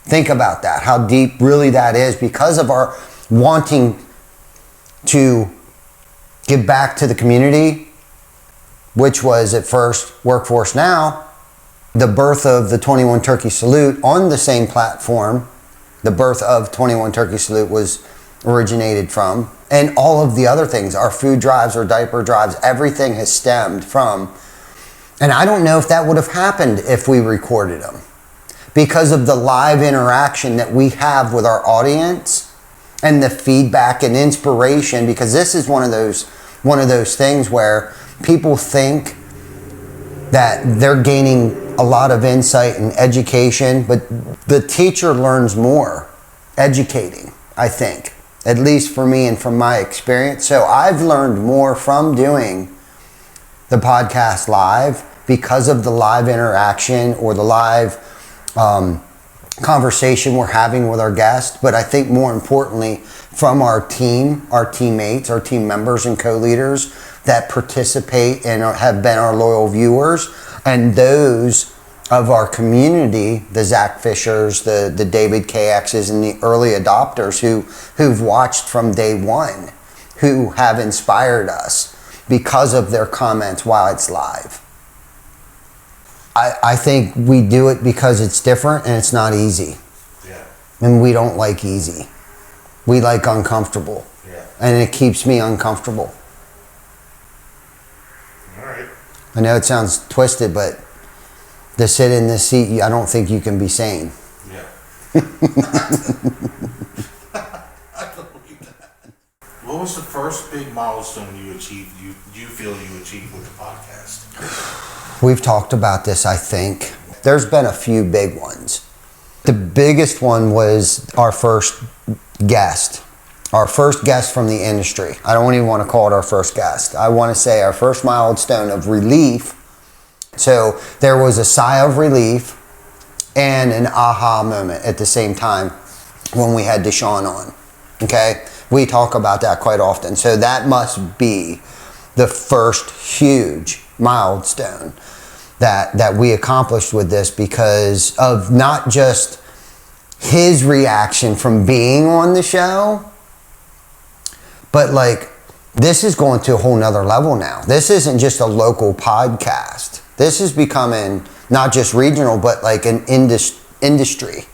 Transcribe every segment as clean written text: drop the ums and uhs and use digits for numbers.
Think about that, how deep really that is, because of our wanting to give back to the community, which was at first Workforce Now. The birth of the 21 Turkey Salute on the same platform, the birth of 21 Turkey Salute was originated from, and all of the other things, our food drives, our diaper drives, everything has stemmed from. And I don't know if that would have happened if we recorded them, because of the live interaction that we have with our audience and the feedback and inspiration, because this is one of those things where people think that they're gaining a lot of insight and education, but the teacher learns more educating, I think, at least for me and from my experience. So I've learned more from doing the podcast live because of the live interaction or the live conversation we're having with our guests, but I think more importantly from our team, our teammates, our team members and co-leaders that participate and have been our loyal viewers, and those of our community, the Zach Fishers, the David KXs, and the early adopters who've watched from day one, who have inspired us because of their comments while it's live. I think we do it because it's different and it's not easy. Yeah. And we don't like easy. We like uncomfortable. Yeah. And it keeps me uncomfortable. All right. I know it sounds twisted, but to sit in this seat, I don't think you can be sane. Yeah. I believe that. What was the first big milestone you achieved, you feel you achieved with the podcast? We've talked about this, I think. There's been a few big ones. The biggest one was our first guest from the industry. I don't even want to call it our first guest. I want to say our first milestone of relief. So there was a sigh of relief and an aha moment at the same time when we had DaShaun on. Okay? We talk about that quite often. So that must be the first huge milestone that we accomplished with this, because of not just his reaction from being on the show, but like, this is going to a whole nother level now. This isn't just a local podcast. This is becoming not just regional, but like an industry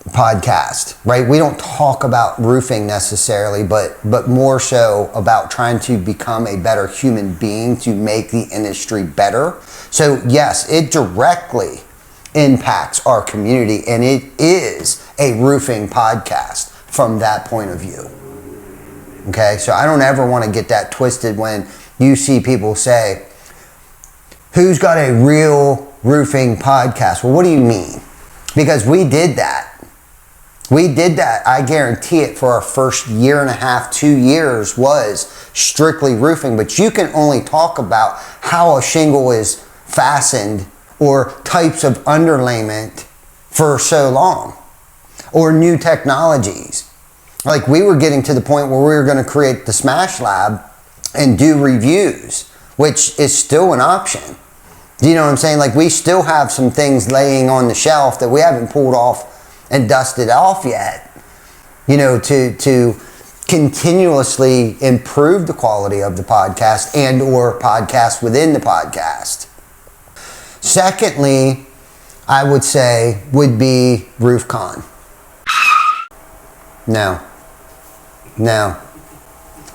podcast, right? We don't talk about roofing necessarily, but more so about trying to become a better human being to make the industry better. So yes, it directly impacts our community, and it is a roofing podcast from that point of view. Okay, so I don't ever want to get that twisted when you see people say, who's got a real roofing podcast? Well, what do you mean? Because we did that. We did that. I guarantee it, for our first year and a half, 2 years was strictly roofing. But you can only talk about how a shingle is fastened or types of underlayment for so long, or new technologies. Like, we were getting to the point where we were going to create the Smash Lab and do reviews, which is still an option. Do you know what I'm saying? Like, we still have some things laying on the shelf that we haven't pulled off and dusted off yet, you know, to continuously improve the quality of the podcast and or podcast within the podcast. Secondly, I would say would be RoofCon. No.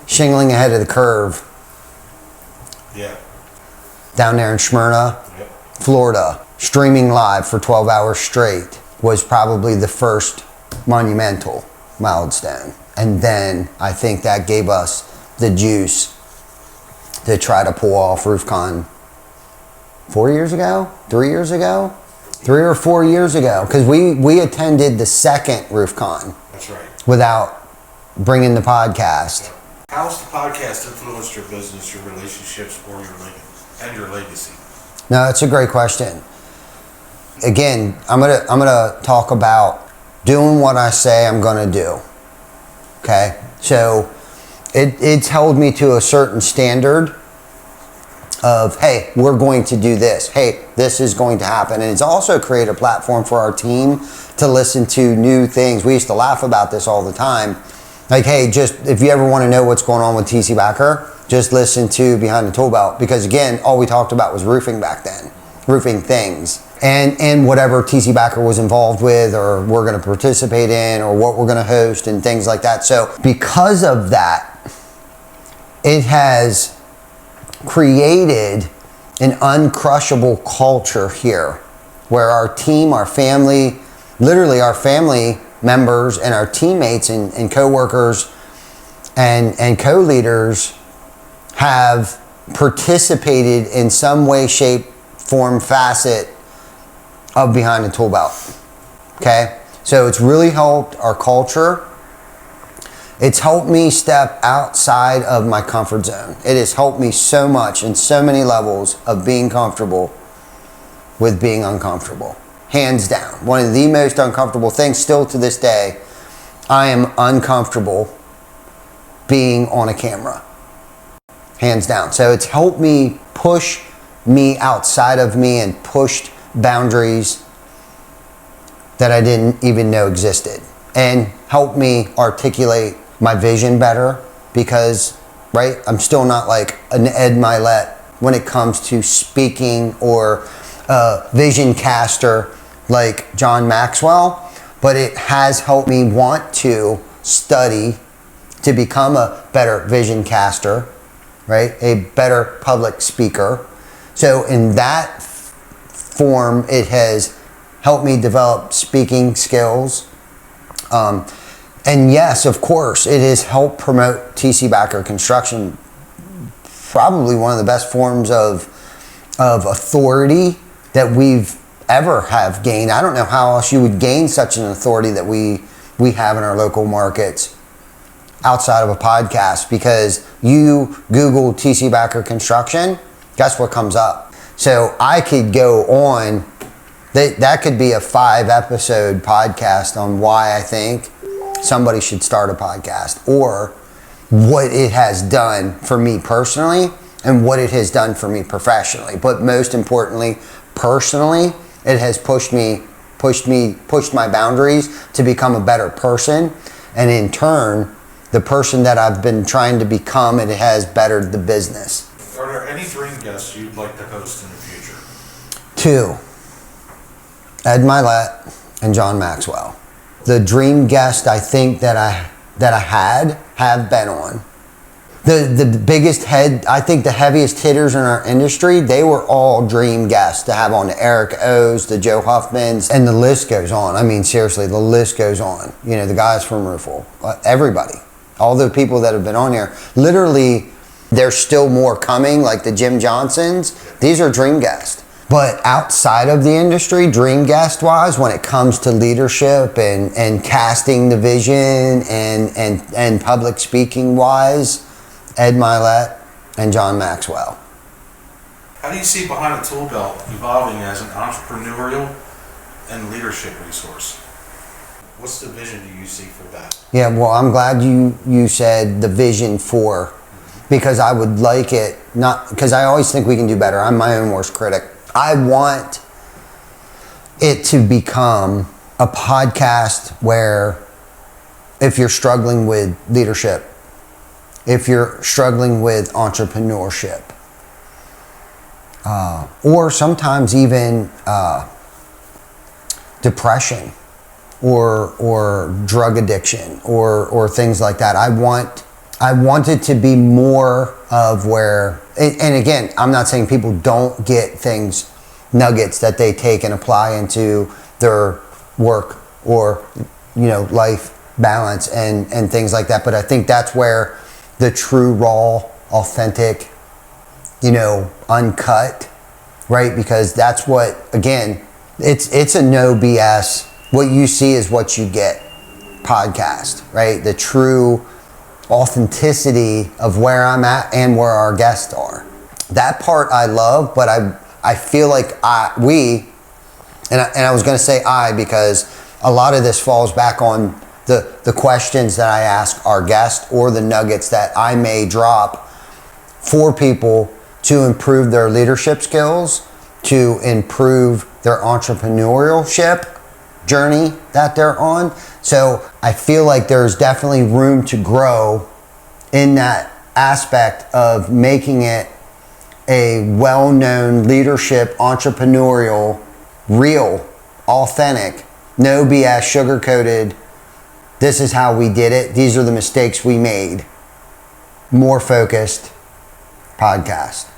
Shingling ahead of the curve. Yeah. Down there in Smyrna, Yep. Florida, streaming live for 12 hours straight was probably the first monumental milestone. And then I think that gave us the juice to try to pull off RoofCon 4 years ago, 3 years ago, 3 or 4 years ago, because we attended the second RoofCon. That's right. Without bringing the podcast. How's the podcast influenced your business, your relationships, or your legacy? No, it's a great question. Again, I'm gonna talk about doing what I say I'm gonna do. Okay, so it's held me to a certain standard, of, hey, we're going to do this. Hey, this is going to happen. And it's also created a platform for our team to listen to new things. We used to laugh about this all the time. Like, hey, just if you ever want to know what's going on with TC Backer, just listen to Behind The ToolBelt. Because again, all we talked about was roofing back then, roofing things. And whatever TC Backer was involved with, or we're going to participate in, or what we're going to host and things like that. So because of that, it has created an uncrushable culture here where our team, our family, literally our family members and our teammates and co-workers and co-leaders have participated in some way, shape, form, facet of Behind The ToolBelt. Okay? So it's really helped our culture. It's helped me step outside of my comfort zone. It has helped me so much in so many levels of being comfortable with being uncomfortable. Hands down. One of the most uncomfortable things still to this day, I am uncomfortable being on a camera. Hands down. So it's helped me push me outside of me and pushed boundaries that I didn't even know existed, and helped me articulate my vision better because, right, I'm still not like an Ed Milet when it comes to speaking or a vision caster like John Maxwell, but it has helped me want to study to become a better vision caster, right, a better public speaker. So in that form, it has helped me develop speaking skills. And yes, of course, it has helped promote TC Backer Construction, probably one of the best forms of authority that we've ever have gained. I don't know how else you would gain such an authority that we have in our local markets outside of a podcast, because you Google TC Backer Construction, guess what comes up? So I could go on, that could be a 5-episode podcast on why I think somebody should start a podcast, or what it has done for me personally and what it has done for me professionally. But most importantly, personally, it has pushed my boundaries to become a better person. And in turn, the person that I've been trying to become, it has bettered the business. Are there any dream guests you'd like to host in the future? 2. Ed Milet and John Maxwell. The dream guest I think that I have been on. The biggest head, I think the heaviest hitters in our industry, they were all dream guests to have on. The Eric O's, the Joe Huffmans, and the list goes on. I mean, seriously, the list goes on. You know, the guys from Roofle, everybody, all the people that have been on here. Literally, there's still more coming, like the Jim Johnsons. These are dream guests. But outside of the industry, dream guest wise, when it comes to leadership and casting the vision and public speaking wise, Ed Milet and John Maxwell. How do you see Behind The ToolBelt evolving as an entrepreneurial and leadership resource? What's the vision do you see for that? Yeah, well, I'm glad you said the vision for, because I would like it, not because I always think we can do better. I'm my own worst critic. I want it to become a podcast where if you're struggling with leadership, if you're struggling with entrepreneurship, or sometimes even depression or drug addiction or things like that. I want it to be more of where, and again, I'm not saying people don't get things, nuggets that they take and apply into their work or, life balance and things like that. But I think that's where the true, raw, authentic, uncut, right? Because that's what, again, it's a no BS. What you see is what you get podcast, right? The true authenticity of where I'm at and where our guests are. That part I love, but I feel like I was going to say because a lot of this falls back on the questions that I ask our guests or the nuggets that I may drop for people to improve their leadership skills, to improve their entrepreneurship journey that they're on. So I feel like there's definitely room to grow in that aspect of making it a well-known leadership, entrepreneurial, real, authentic, no BS, sugar-coated, this is how we did it, these are the mistakes we made, more focused podcast.